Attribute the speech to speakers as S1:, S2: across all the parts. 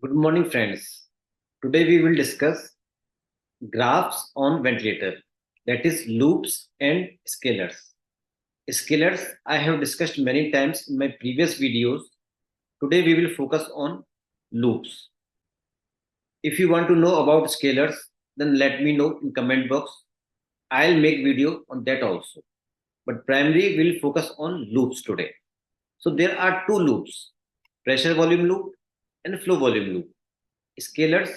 S1: Good morning, friends. Today we will discuss graphs on ventilator, that is loops and scalars. Scalars I have discussed many times in my previous videos. Today we will focus on loops. If you want to know about scalars, then let me know in comment box. I'll make video on that also. But primarily we'll focus on loops today. So there are two loops, pressure volume loop and flow volume loop. Scalars,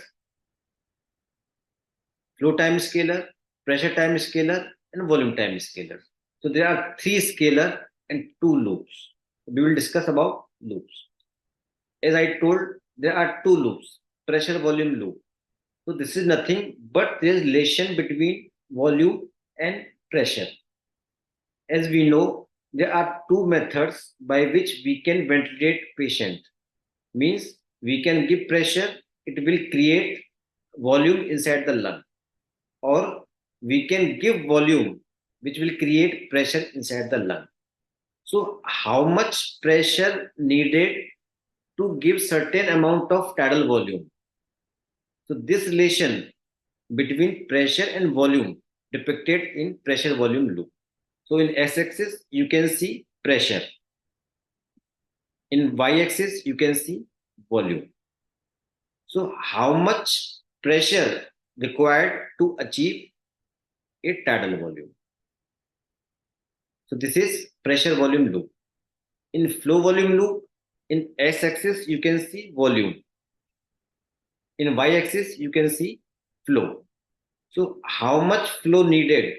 S1: flow time scalar, pressure time scalar, and volume time scalar. So there are three scalar and two loops. We will discuss about loops. As I told, there are two loops, pressure volume loop. So this is nothing but there is relation between volume and pressure. As we know, there are two methods by which we can ventilate patient. Means we can give pressure, it will create volume inside the lung, or we can give volume which will create pressure inside the lung. So how much pressure needed to give certain amount of tidal volume? So this relation between pressure and volume depicted in pressure volume loop. So in x-axis you can see pressure, in y-axis you can see volume. So how much pressure required to achieve a tidal volume? So this is pressure volume loop. In flow volume loop, in x-axis you can see volume. In y-axis you can see flow. So how much flow needed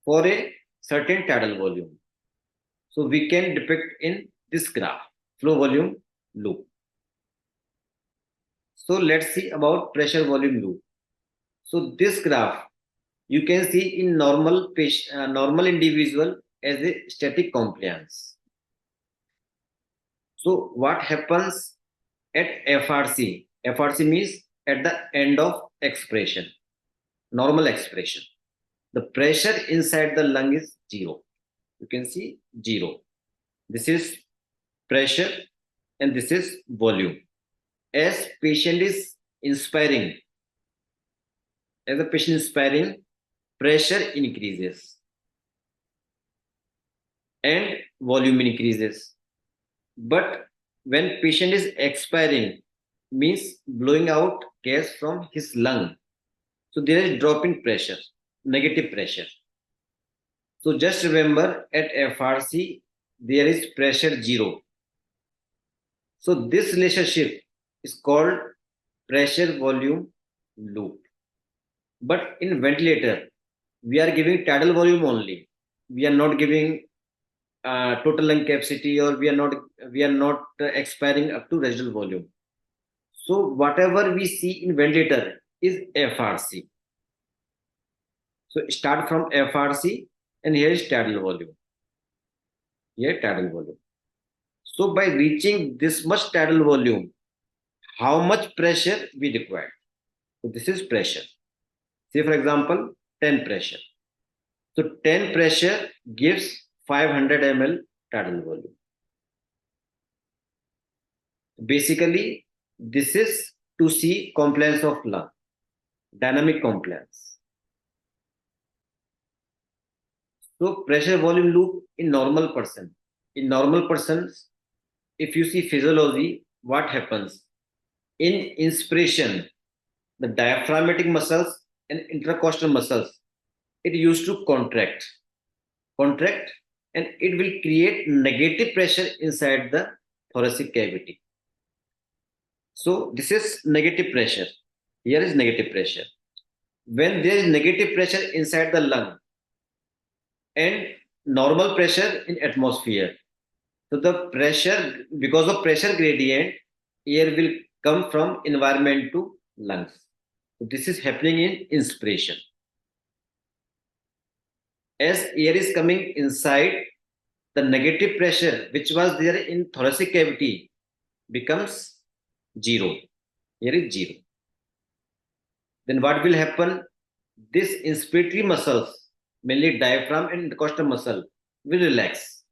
S1: for a certain tidal volume? So we can depict in this graph, flow volume loop. So let's see about pressure volume loop. So this graph you can see in normal individual as a static compliance. So what happens at FRC? FRC means at the end of expiration, normal expiration. The pressure inside the lung is zero. You can see zero. This is pressure and this is volume. As patient is inspiring, as the patient is inspiring, pressure increases and volume increases. But when patient is expiring, means blowing out gas from his lung, so there is drop in pressure, negative pressure. So just remember at FRC there is pressure zero. So this relationship is called pressure volume loop. But in ventilator we are giving tidal volume only. We are not giving total lung capacity, or we are not expiring up to residual volume. So whatever we see in ventilator is FRC. So start from FRC and here is tidal volume. Here tidal volume. So by reaching this much tidal volume, how much pressure we require? So this is pressure. Say for example 10 pressure. So 10 pressure gives 500 ml tidal volume. Basically, this is to see compliance of lung, dynamic compliance. So pressure volume loop in normal person. In normal persons, if you see physiology, what happens? In inspiration, the diaphragmatic muscles and intercostal muscles, it used to contract, and it will create negative pressure inside the thoracic cavity. So this is negative pressure. Here is negative pressure. When there is negative pressure inside the lung and normal pressure in atmosphere, so the pressure, because of pressure gradient, air will come from environment to lungs. So this is happening in inspiration. As air is coming inside, the negative pressure which was there in thoracic cavity becomes zero. Here is zero. Then what will happen? This inspiratory muscles, mainly diaphragm and intercostal muscle, will relax.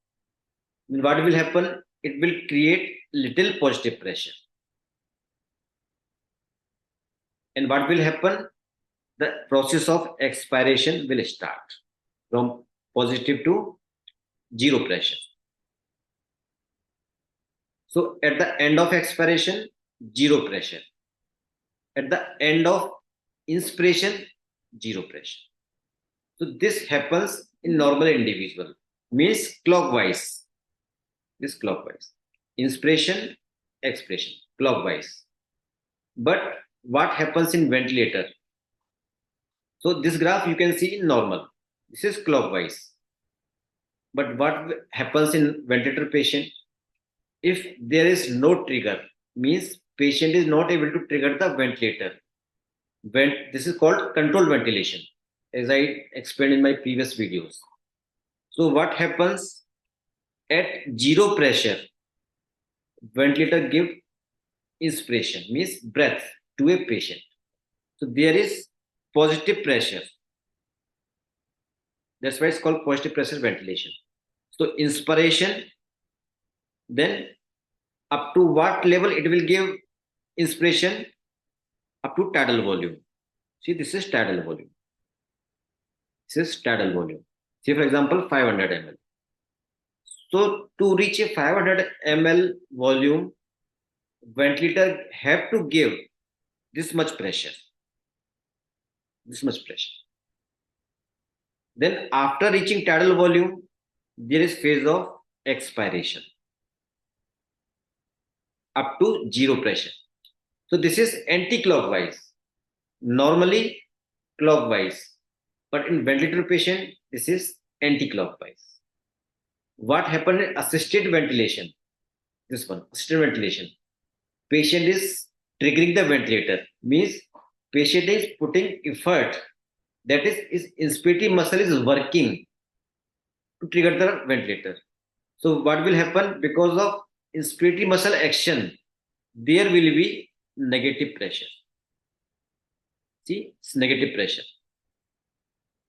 S1: Then what will happen? It will create little positive pressure. And what will happen? The process of expiration will start from positive to zero pressure. So at the end of expiration, zero pressure. At the end of inspiration, zero pressure. So this happens in normal individual, means clockwise. This clockwise. Inspiration, expiration, clockwise. But what happens in ventilator? So this graph you can see in normal. This is clockwise. But what happens in ventilator patient? If there is no trigger, means patient is not able to trigger the ventilator. This is called controlled ventilation, as I explained in my previous videos. So what happens at zero pressure? Ventilator give inspiration, means breath to a patient. So there is positive pressure. That's why it's called positive pressure ventilation. So inspiration, then up to what level it will give inspiration? Up to tidal volume. See, this is tidal volume. This is tidal volume. See, for example, 500 ml. So to reach a 500 ml volume, ventilator have to give this much pressure. This much pressure. Then after reaching tidal volume, there is phase of expiration up to zero pressure. So this is anti-clockwise. Normally clockwise, but in ventilator patient, this is anti-clockwise. What happened in assisted ventilation? This one, assisted ventilation. Patient is triggering the ventilator, means patient is putting effort. That is, his inspiratory muscle is working to trigger the ventilator. So what will happen? Because of inspiratory muscle action, there will be negative pressure. See, it's negative pressure.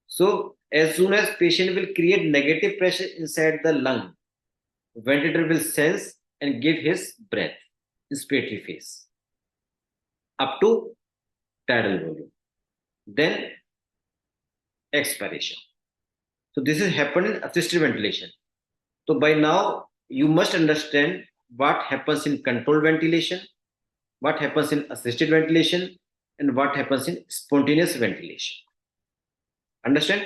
S1: So as soon as patient will create negative pressure inside the lung, ventilator will sense and give his breath, inspiratory phase, up to tidal volume. Then expiration. So this is happened in assisted ventilation. So by now you must understand what happens in controlled ventilation, what happens in assisted ventilation, and what happens in spontaneous ventilation. Understand?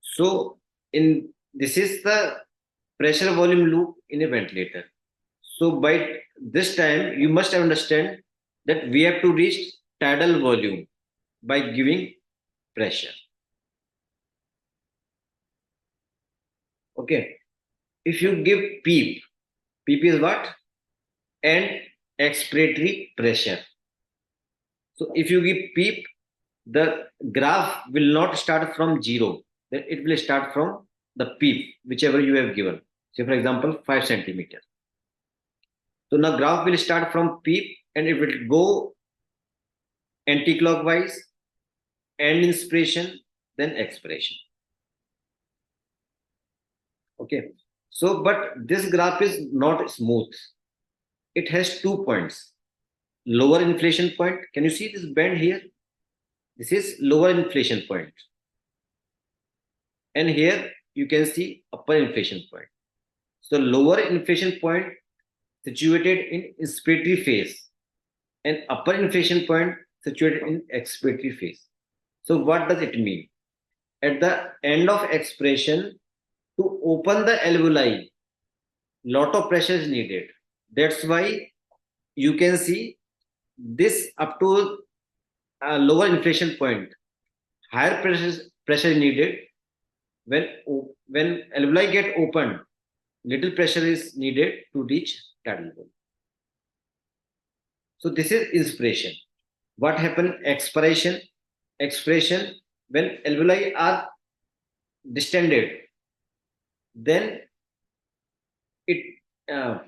S1: So in this is the pressure volume loop in a ventilator. So by this time you must understand that we have to reach tidal volume by giving pressure. Okay. If you give PEEP, PEEP is what? And expiratory pressure. So if you give PEEP, the graph will not start from zero. Then it will start from the PEEP, whichever you have given. Say for example, 5 centimeter. So now graph will start from PEEP and it will go anti-clockwise, end inspiration, then expiration. Okay. So, but this graph is not smooth. It has 2 points. Lower inflation point. Can you see this bend here? This is lower inflation point. And here you can see upper inflation point. So lower inflation point situated in inspiratory phase and upper inflation point situated in expiratory phase. So what does it mean? At the end of expiration, to open the alveoli, lot of pressure is needed. That's why you can see this up to a lower inflation point, higher pressure is needed. When alveoli get opened, little pressure is needed to reach tidal volume. So this is inspiration. What happened? Expiration. Expiration, when alveoli are distended, then it uh,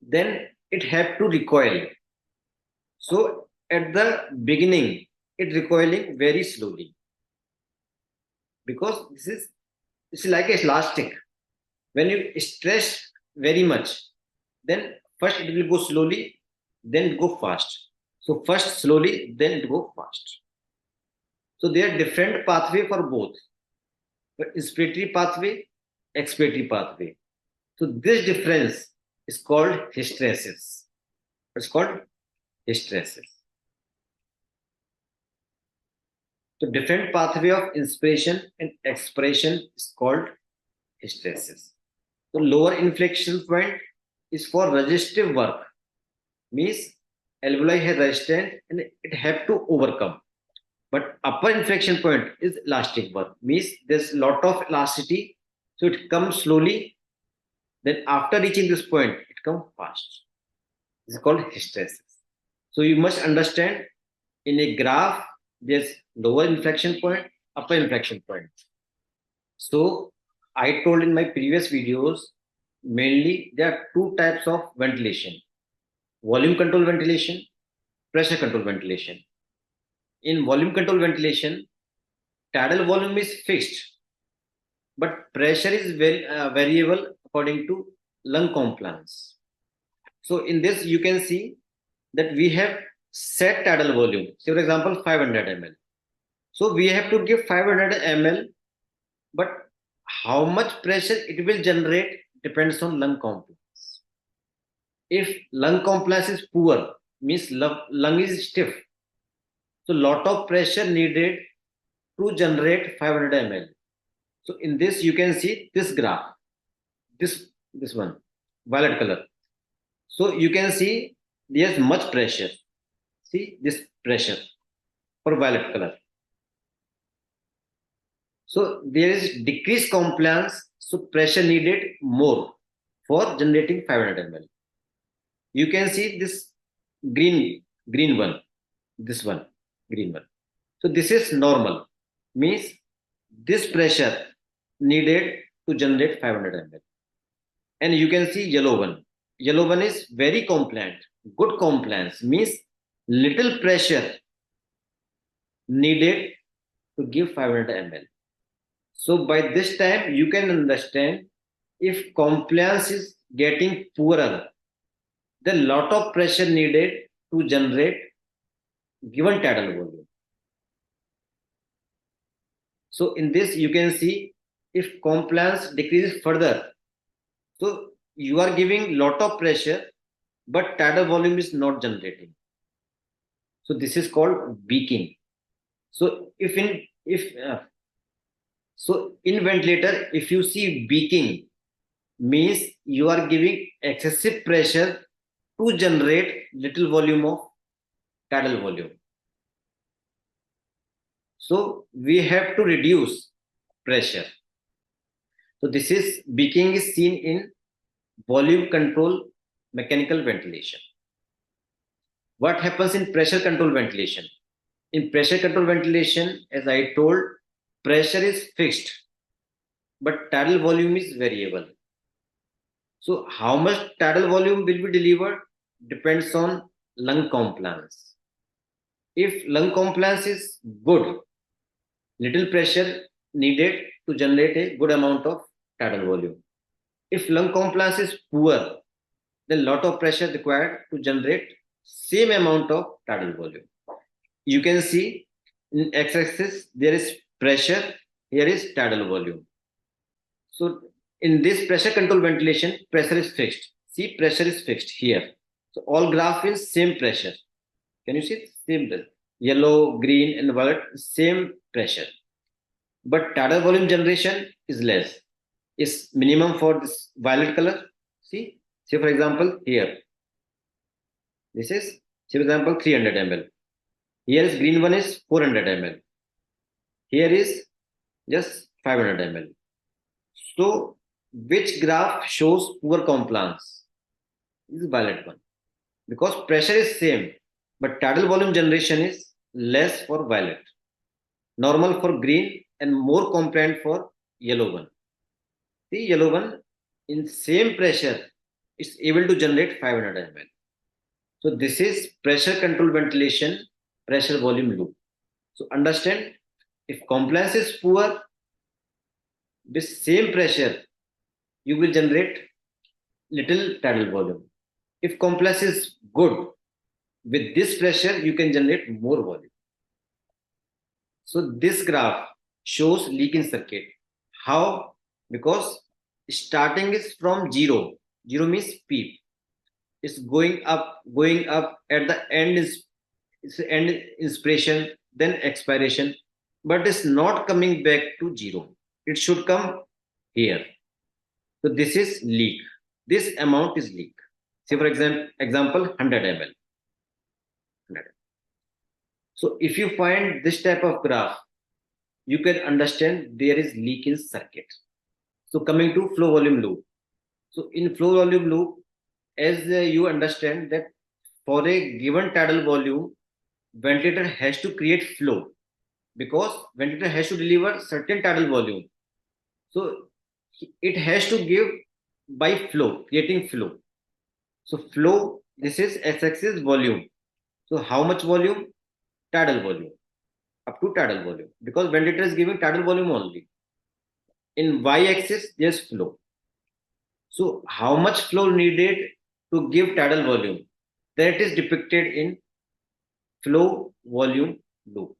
S1: then it have to recoil. So at the beginning, it recoiling very slowly because this is like a elastic. When you stress very much, then first it will go slowly, then it go fast. So first slowly, then it go fast. So there are different pathway for both, inspiratory pathway, expiratory pathway. So this difference is called hysteresis. It's called hysteresis. So different pathway of inspiration and expiration is called hysteresis. So lower inflection point is for resistive work, means alveoli has resistance and it have to overcome. But upper inflection point is elastic work, means there's a lot of elasticity, so it comes slowly. Then after reaching this point, it comes fast. This is called hysteresis. So you must understand in a graph, there's lower inflection point, upper inflection point. So I told in my previous videos, mainly there are two types of ventilation: volume control ventilation, pressure control ventilation. In volume control ventilation, tidal volume is fixed, but pressure is variable according to lung compliance. So in this, you can see that we have set tidal volume. Say for example, 500 ml. So we have to give 500 ml, but how much pressure it will generate depends on lung compliance. If lung compliance is poor, means lung is stiff, so lot of pressure needed to generate 500 ml. So in this, you can see this graph, this one, violet color. So you can see there's much pressure. See this pressure for violet color. So there is decreased compliance, so pressure needed more for generating 500 ml. You can see this green one, this one, green one. So this is normal, means this pressure needed to generate 500 ml. And you can see yellow one. Yellow one is very compliant, good compliance, means little pressure needed to give 500 ml. So by this time, you can understand if compliance is getting poorer, then lot of pressure needed to generate given tidal volume. So in this, you can see if compliance decreases further, so you are giving lot of pressure, but tidal volume is not generating. So this is called beaking. So so in ventilator, if you see beaking, means you are giving excessive pressure to generate little volume of tidal volume. So we have to reduce pressure. So this is beaking is seen in volume control mechanical ventilation. What happens in pressure control ventilation? In pressure control ventilation, as I told, pressure is fixed, but tidal volume is variable. So how much tidal volume will be delivered depends on lung compliance. If lung compliance is good, little pressure needed to generate a good amount of tidal volume. If lung compliance is poor, then lot of pressure required to generate same amount of tidal volume. You can see in x-axis there is pressure, here is tidal volume. So in this pressure control ventilation, pressure is fixed. See, pressure is fixed here. So all graph is same pressure. Can you see? Same pressure. Yellow, green, and violet, same pressure. But tidal volume generation is less. Is minimum for this violet color. See, say for example here. This is, say for example, 300 ml. Here is green one is 400 ml. Here is just 500 ml. So which graph shows poor compliance? This is violet one. Because pressure is same, but tidal volume generation is less for violet. Normal for green and more compliant for yellow one. See, yellow one in same pressure is able to generate 500 ml. So this is pressure control ventilation, pressure volume loop. So understand, if compliance is poor, this same pressure, you will generate little tidal volume. If compress is good, with this pressure, you can generate more volume. So this graph shows leak in circuit. How? Because starting is from zero. Zero means peak. It's going up. At the end is it's end inspiration, then expiration, but it's not coming back to zero. It should come here. So this is leak. This amount is leak. Say for example 100 ml. 100. So if you find this type of graph, you can understand there is leak in circuit. So coming to flow volume loop. So in flow volume loop, as you understand that for a given tidal volume, ventilator has to create flow because ventilator has to deliver certain tidal volume. So it has to give by flow, creating flow. So flow, this is x-axis volume. So how much volume? Tidal volume, up to tidal volume, because ventilator is giving tidal volume only. In y-axis, there's flow. So how much flow needed to give tidal volume? That is depicted in flow volume loop.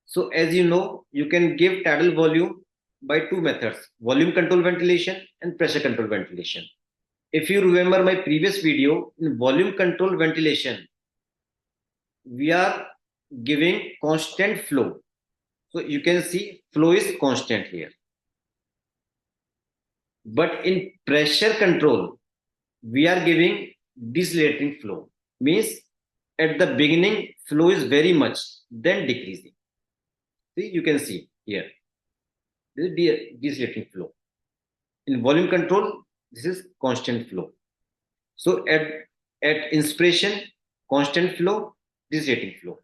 S1: So as you know, you can give tidal volume by two methods: volume control ventilation and pressure control ventilation. If you remember my previous video, in volume control ventilation, we are giving constant flow. So you can see flow is constant here. But in pressure control, we are giving decelerating flow. Means at the beginning, flow is very much, then decreasing. See, you can see here. This is decelerating flow. In volume control, this is constant flow. So at inspiration, constant flow, decelerating flow.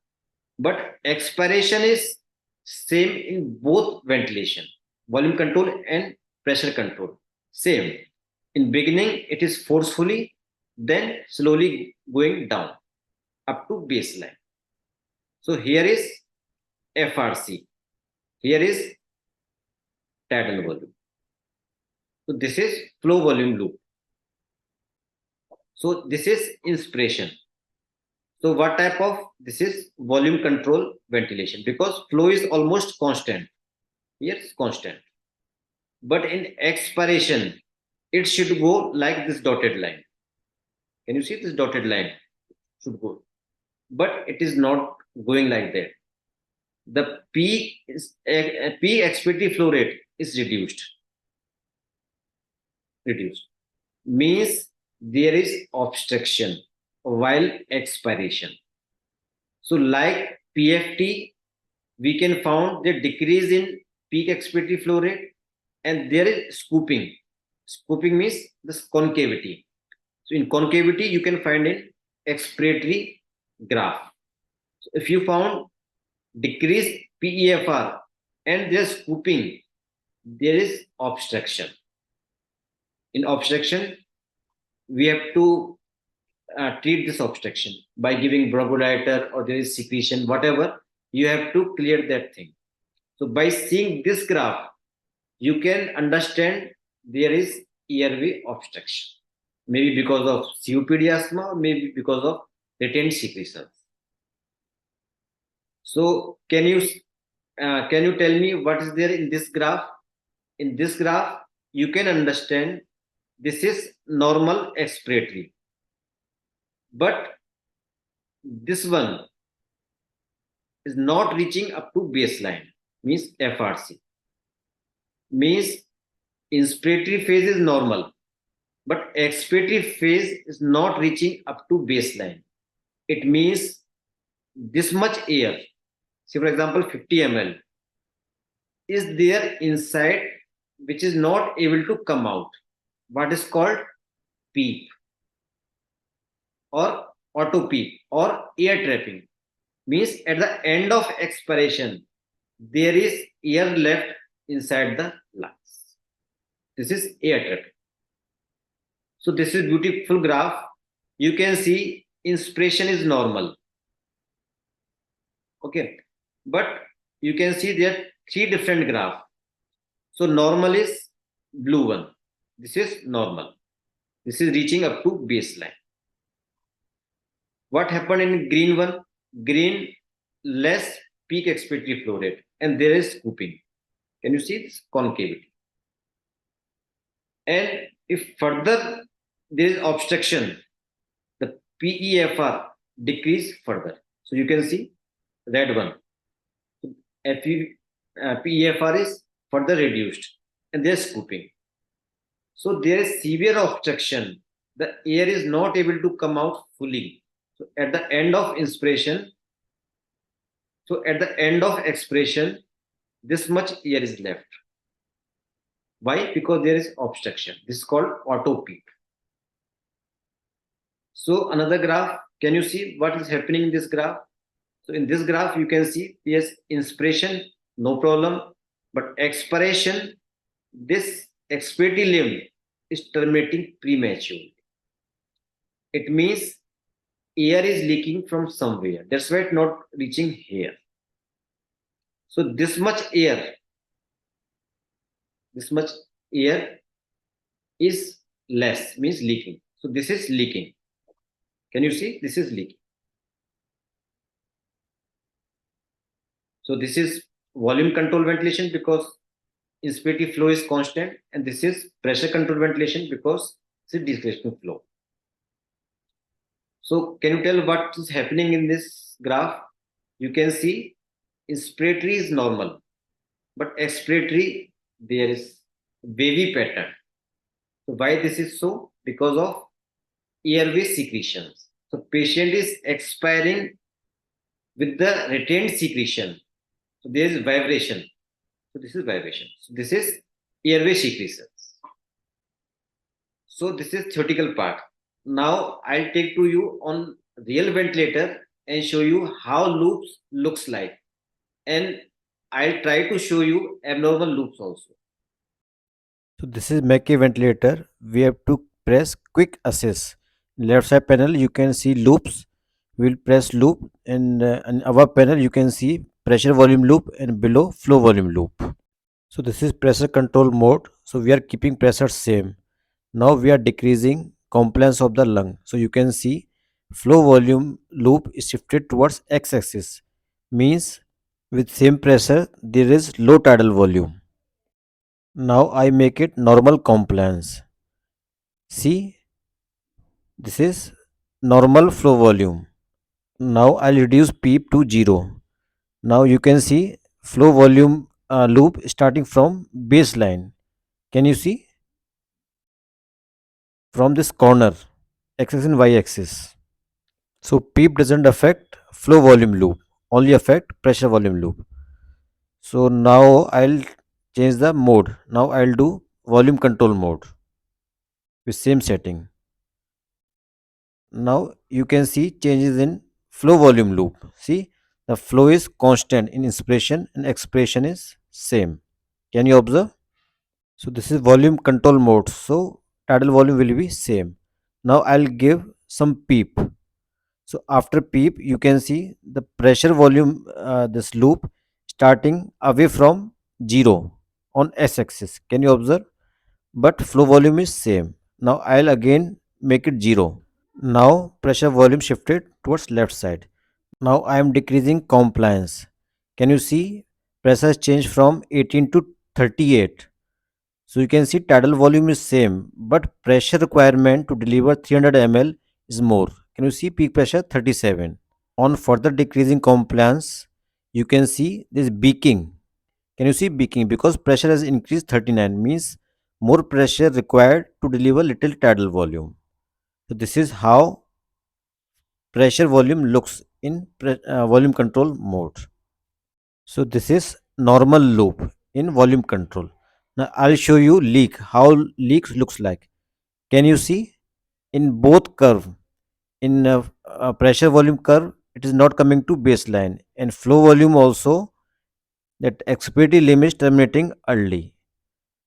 S1: But expiration is same in both ventilation, volume control and pressure control. Same. In beginning, it is forcefully, then slowly going down up to baseline. So here is FRC. Here is tidal volume. So this is flow volume loop. So this is inspiration. So what type of? This is volume control ventilation because flow is almost constant. Here it's constant. But in expiration, it should go like this dotted line. Can you see this dotted line? Should go. But it is not going like that. The peak expiratory flow rate is reduced. Means there is obstruction while expiration. So like PFT, we can found the decrease in peak expiratory flow rate, and there is scooping. Scooping means this concavity. So in concavity, you can find in expiratory graph. So if you found decreased PEFR and there's scooping, there is obstruction. In obstruction, we have to treat this obstruction by giving bronchodilator or there is secretion, whatever, you have to clear that thing. So by seeing this graph, you can understand there is airway obstruction. Maybe because of COPD asthma, or maybe because of retained secretions. So can you tell me what is there in this graph? In this graph, you can understand this is normal expiratory. But this one is not reaching up to baseline, means FRC. Means inspiratory phase is normal, but expiratory phase is not reaching up to baseline. It means this much air, say for example 50 ml, is there inside which is not able to come out. What is called PEEP or auto PEEP or air trapping. Means at the end of expiration, there is air left inside the lungs. This is air trapping. So this is beautiful graph. You can see inspiration is normal. Okay, but you can see there three different graphs. So normal is blue one. This is normal. This is reaching up to baseline. What happened in green one? Green, less peak expiratory flow rate, and there is scooping. Can you see this concavity? And if further there is obstruction, the PEFR decrease further. So you can see red one. FE, PEFR is further reduced, and there's scooping. So there is severe obstruction. The air is not able to come out fully. So at the end of inspiration, so at the end of expiration, this much air is left. Why? Because there is obstruction. This is called auto peak. So another graph, can you see what is happening in this graph? So in this graph, you can see yes, inspiration, no problem, but expiration, this expiratory limb is terminating prematurely. It means air is leaking from somewhere. That's why it's not reaching here. So this much air is less, means leaking. So this is leaking. Can you see? This is leaking. So this is volume control ventilation because inspirative flow is constant, and this is pressure control ventilation because it's a displacement flow. So can you tell what is happening in this graph? You can see inspiratory is normal, but expiratory there is wavy pattern. So why this is so? Because of airway secretions. So patient is expiring with the retained secretion. So there is vibration. So this is vibration. So this is airway secretions. So this is theoretical part. Now I'll take to you on real ventilator and show you how loops looks like. And I'll try to show you abnormal loops also.
S2: So this is Mackey ventilator. We have to press quick assist. In left side panel you can see loops. We'll press loop, and in our panel you can see pressure volume loop and below flow volume loop. So this is pressure control mode. So we are keeping pressure same. Now we are decreasing compliance of the lung. So you can see flow volume loop is shifted towards x-axis. Means with same pressure there is low tidal volume. Now I make it normal compliance. See, this is normal flow volume. Now I'll reduce peep to 0. Now you can see flow volume loop starting from baseline. Can you see from this corner, x-axis and y-axis? So peep doesn't affect flow volume loop, only affect pressure volume loop. So now I'll change the mode. Now I'll do volume control mode with same setting. Now you can see changes in flow volume loop. See, the flow is constant in inspiration and expiration is same. Can you observe? So this is volume control mode. So tidal volume will be same. Now I'll give some peep. So after peep, you can see the pressure volume, this loop starting away from 0 on s-axis. Can you observe? But flow volume is same. Now I'll again make it 0. Now pressure volume shifted towards left side. Now I am decreasing compliance. Can you see pressure has changed from 18 to 38. So you can see tidal volume is same, but pressure requirement to deliver 300 ml is more. Can you see peak pressure 37? On further decreasing compliance, you can see this beaking. Can you see beaking? Because pressure has increased 39 means more pressure required to deliver little tidal volume. So this is how pressure volume looks in volume control mode. So this is normal loop in volume control. Now I'll show you leak, how leak looks like. Can you see in both curve, in pressure volume curve, it is not coming to baseline, and flow volume also, that expiratory limit is terminating early.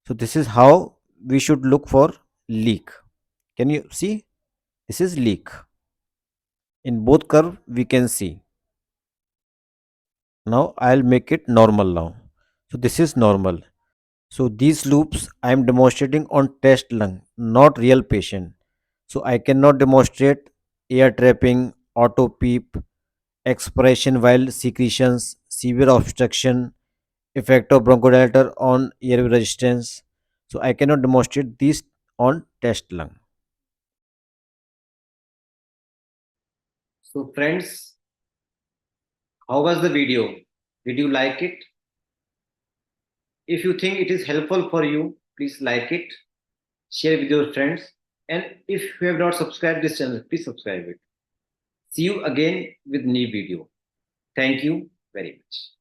S2: So this is how we should look for leak. Can you see? This is leak. In both curve we can see. Now I'll make it normal now. So this is normal. So these loops I am demonstrating on test lung, not real patient. So I cannot demonstrate air trapping auto peep, expiration while secretions, severe obstruction, effect of bronchodilator on airway resistance. So I cannot demonstrate these on test lung.
S1: So friends, how was the video? Did you like it? If you think it is helpful for you, please like it, share with your friends, and if you have not subscribed this channel, please subscribe it. See you again with new video. Thank you very much.